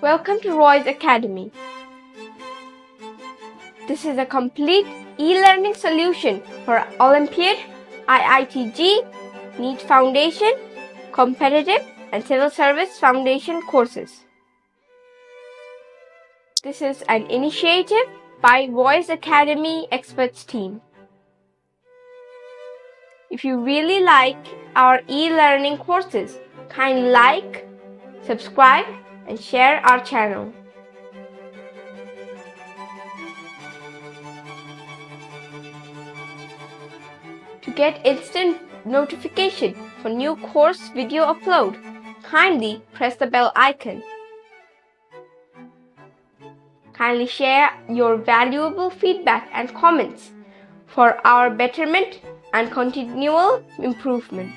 Welcome to Roy's Academy. This is a complete e-learning solution for Olympiad, IITG, NEET Foundation, Competitive and Civil Service Foundation courses. This is an initiative by Roy's Academy Experts team. If you really like our e-learning courses, kindly like, subscribe, and share our channel. To get instant notification for new course video upload, kindly press the bell icon. Kindly share your valuable feedback and comments for our betterment and continual improvement.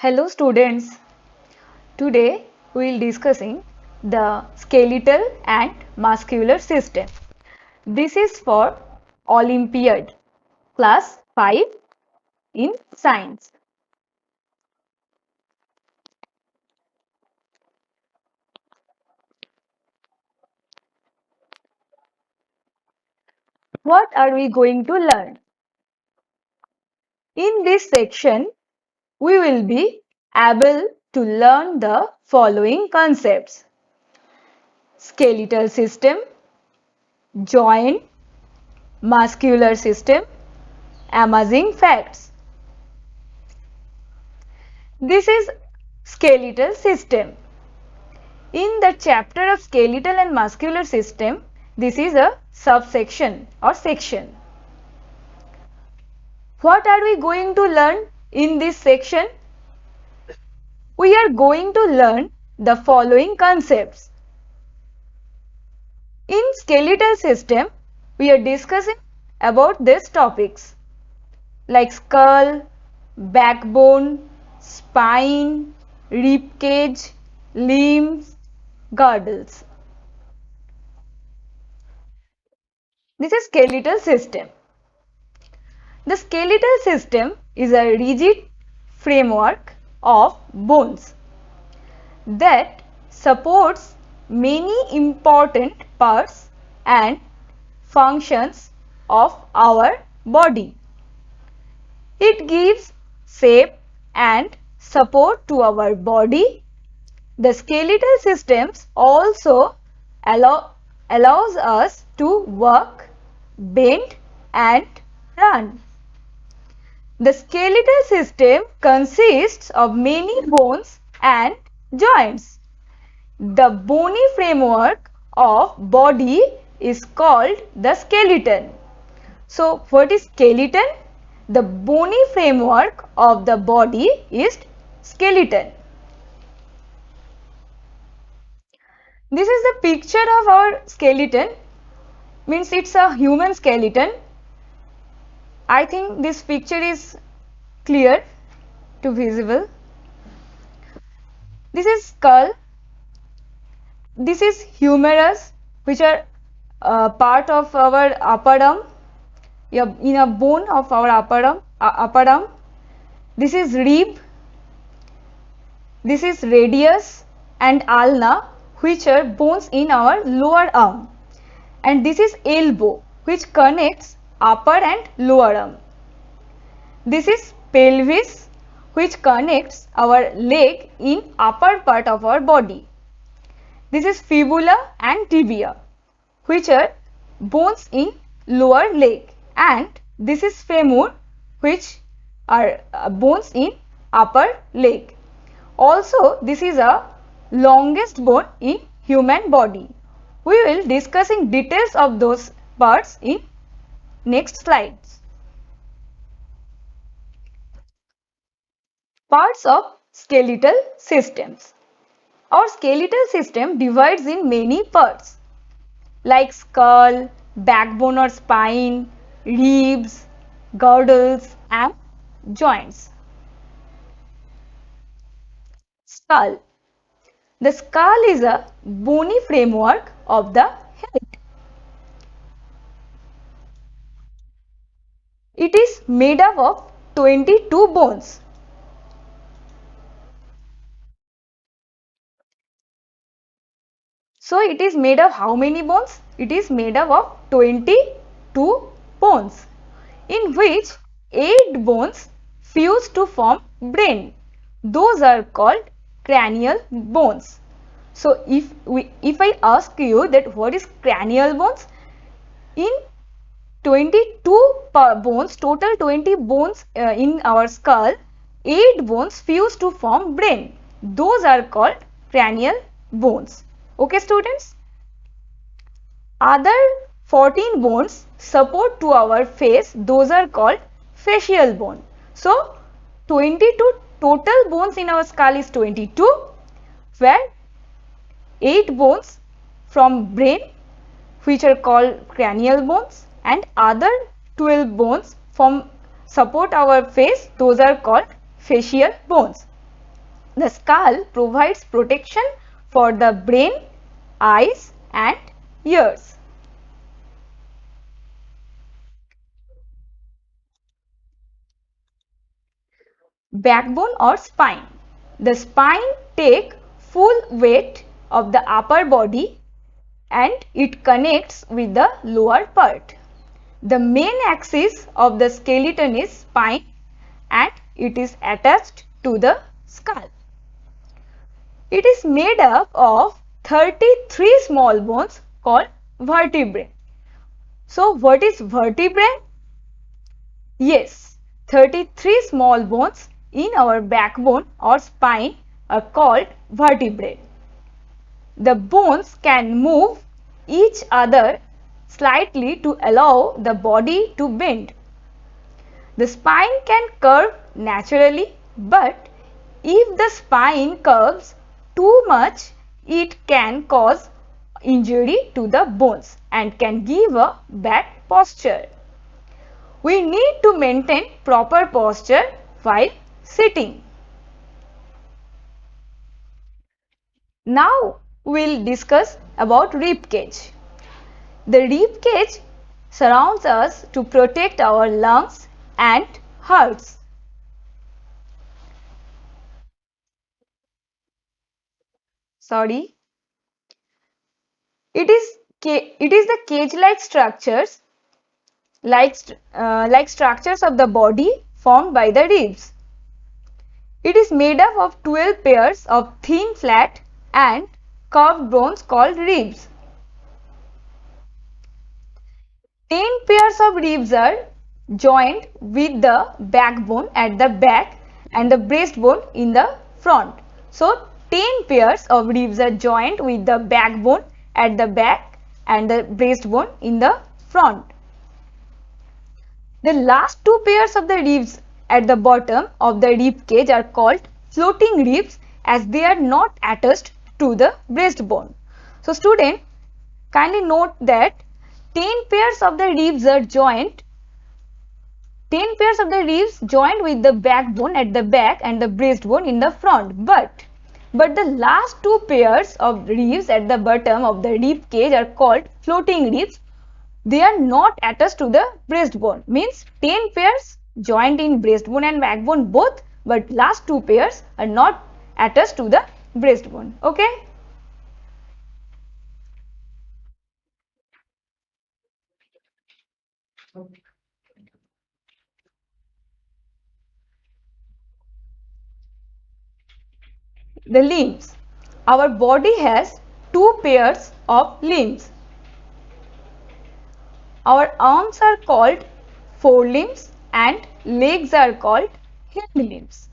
Hello students, today we will discussing the skeletal and muscular system. This is for Olympiad class 5 in science. What are we going to learn? In this section, we will be able to learn the following concepts: skeletal system, joint, muscular system, amazing facts. This is skeletal system. In the chapter of skeletal and muscular system, this is a subsection or section. What are we going to learn in this section? We are going to learn the following concepts. In skeletal system, we are discussing about these topics like skull, backbone, spine, rib cage, limbs, girdles. This is skeletal system. The skeletal system is a rigid framework of bones that supports many important parts and functions of our body. It gives shape and support to our body. The skeletal systems also allows us to walk, bend and run. The skeletal system consists of many bones and joints. The bony framework of body is called the skeleton. So, what is skeleton? The bony framework of the body is skeleton. This is the picture of our skeleton, means it's a human skeleton. I think this picture is clear to visible. This is skull. This is humerus, which are part of our upper arm, in a bone of our upper arm. This is rib. This is radius and ulna, which are bones in our lower arm. And this is elbow, which connects upper and lower arm. This is pelvis, which connects our leg in upper part of our body. This is fibula and tibia, which are bones in lower leg, and this is femur, which are bones in upper leg. Also, this is a longest bone in human body. We will discussing details of those parts in next slides. Parts of skeletal systems. Our skeletal system divides in many parts like skull, backbone or spine, ribs, girdles and joints. Skull. The skull is a bony framework of the head. It is made up of 22 bones. So it is made of how many bones? It is made up of 22 bones, in which 8 bones fuse to form brain. Those are called cranial bones. So if I ask you that what is cranial bones, in 22 bones, total 20 bones in our skull, 8 bones fuse to form brain. Those are called cranial bones. Okay, students? Other 14 bones support to our face. Those are called facial bone. So, 22 total bones in our skull is 22, where 8 bones from brain, which are called cranial bones, and other 12 bones from support our face. Those are called facial bones. The skull provides protection for the brain, eyes and ears. Backbone or spine. The spine takes full weight of the upper body and it connects with the lower part. The main axis of the skeleton is spine and it is attached to the skull. It is made up of 33 small bones called vertebrae. So what is vertebrae? Yes, 33 small bones in our backbone or spine are called vertebrae. The bones can move each other slightly to allow the body to bend. The spine can curve naturally, but if the spine curves too much, it can cause injury to the bones and can give a bad posture. We need to maintain proper posture while sitting. Now we will discuss about rib cage. The rib cage surrounds us to protect our lungs and hearts. Sorry. It is the cage-like structures like structures of the body formed by the ribs. It is made up of 12 pairs of thin, flat and curved bones called ribs. 10 pairs of ribs are joined with the backbone at the back and the breastbone in the front. So, 10 pairs of ribs are joined with the backbone at the back and the breastbone in the front. The last 2 pairs of the ribs at the bottom of the rib cage are called floating ribs as they are not attached to the breastbone. So, student, kindly note that 10 pairs of the ribs are joined. 10 pairs of the ribs joined with the backbone at the back and the breastbone in the front. But the last 2 pairs of ribs at the bottom of the rib cage are called floating ribs. They are not attached to the breastbone. Means 10 pairs joined in breastbone and backbone both, but last 2 pairs are not attached to the breastbone. Okay. The limbs. Our body has 2 pairs of limbs. Our arms are called forelimbs and legs are called hind limbs.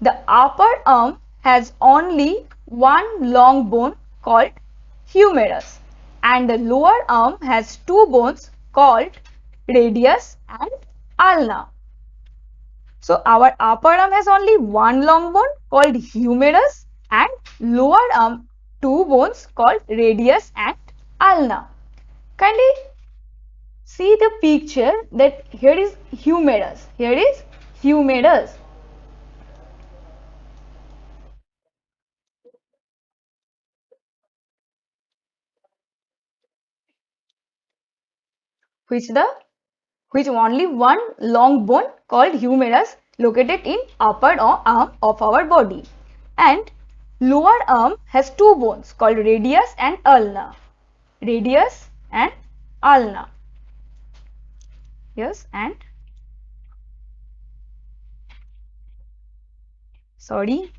The upper arm has only one long bone called humerus and the lower arm has 2 bones called radius and ulna. So our upper arm has only one long bone called humerus and lower arm 2 bones called radius and ulna. Kindly see the picture that here is humerus. Here is humerus. Which only one long bone called humerus located in upper arm of our body. And lower arm has two bones called radius and ulna. Radius and ulna. Yes, and sorry.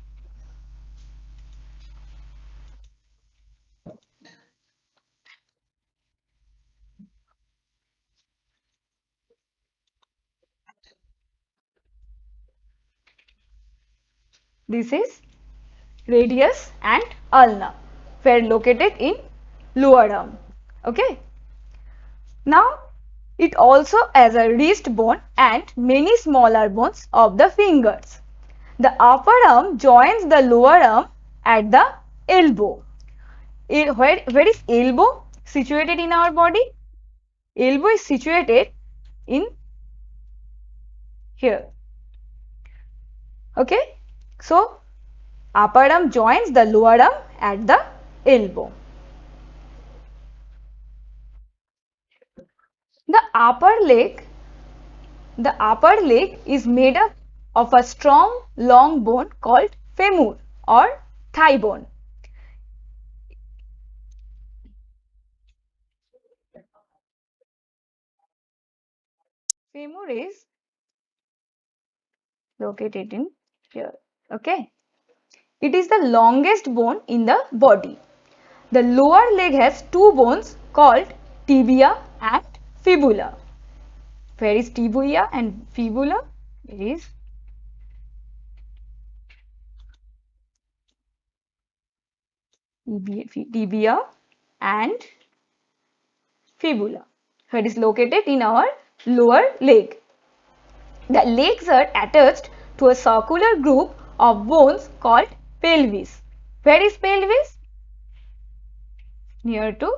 This is radius and ulna were located in lower arm. Okay. Now it also has a wrist bone and many smaller bones of the fingers. The upper arm joins the lower arm at the elbow. Where is elbow situated in our body? Elbow is situated in here. Okay. So upper arm joins the lower arm at the elbow. The upper leg is made up of a strong long bone called femur or thigh bone. Femur is located in here. Okay. It is the longest bone in the body. The lower leg has two bones called tibia and fibula. Where is tibia and fibula? It is tibia and fibula. Where is located in our lower leg. The legs are attached to a circular group of bones called pelvis. Where is pelvis? Near to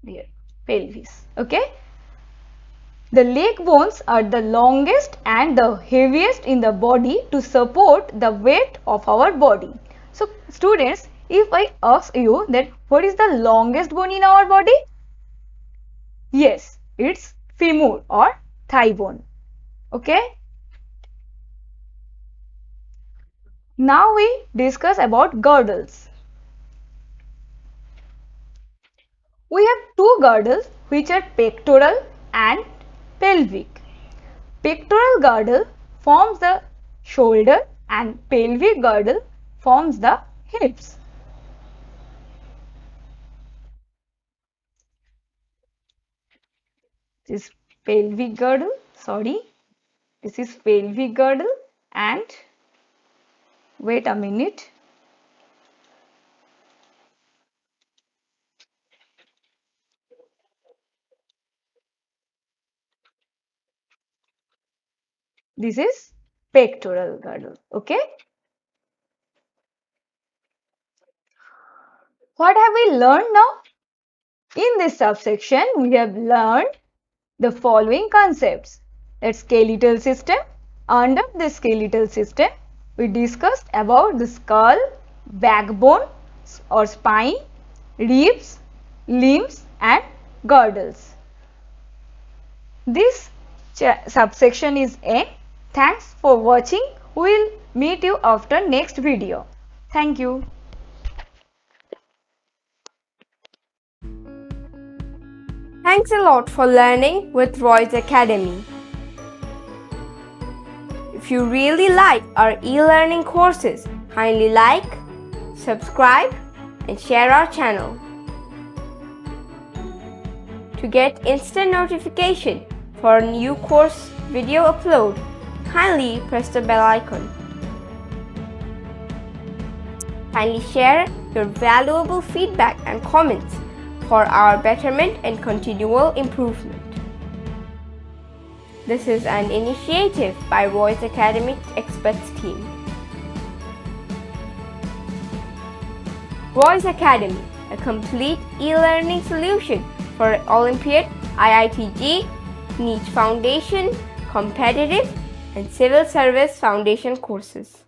here, pelvis. Okay. The leg bones are the longest and the heaviest in the body to support the weight of our body. So students, if I ask you that what is the longest bone in our body? Yes, it's femur or thigh bone. Okay. Now we discuss about girdles. We have two girdles which are pectoral and pelvic. Pectoral girdle forms the shoulder and pelvic girdle forms the hips. This is pelvic girdle, this is pelvic girdle and wait a minute. This is pectoral girdle. Okay. What have we learned now? In this subsection, we have learned the following concepts. That skeletal system. Under the skeletal system, we discussed about the skull, backbone or spine, ribs, limbs and girdles. This subsection is end. Thanks for watching. We will meet you after next video. Thank you. Thanks a lot for learning with Roy's Academy. If you really like our e-learning courses, kindly like, subscribe and share our channel. To get instant notification for a new course video upload, kindly press the bell icon. Kindly share your valuable feedback and comments for our betterment and continual improvement. This is an initiative by Roy's Academic Experts Team. Roy's Academy, a complete e-learning solution for Olympiad, IITG, NEET Foundation, competitive and civil service foundation courses.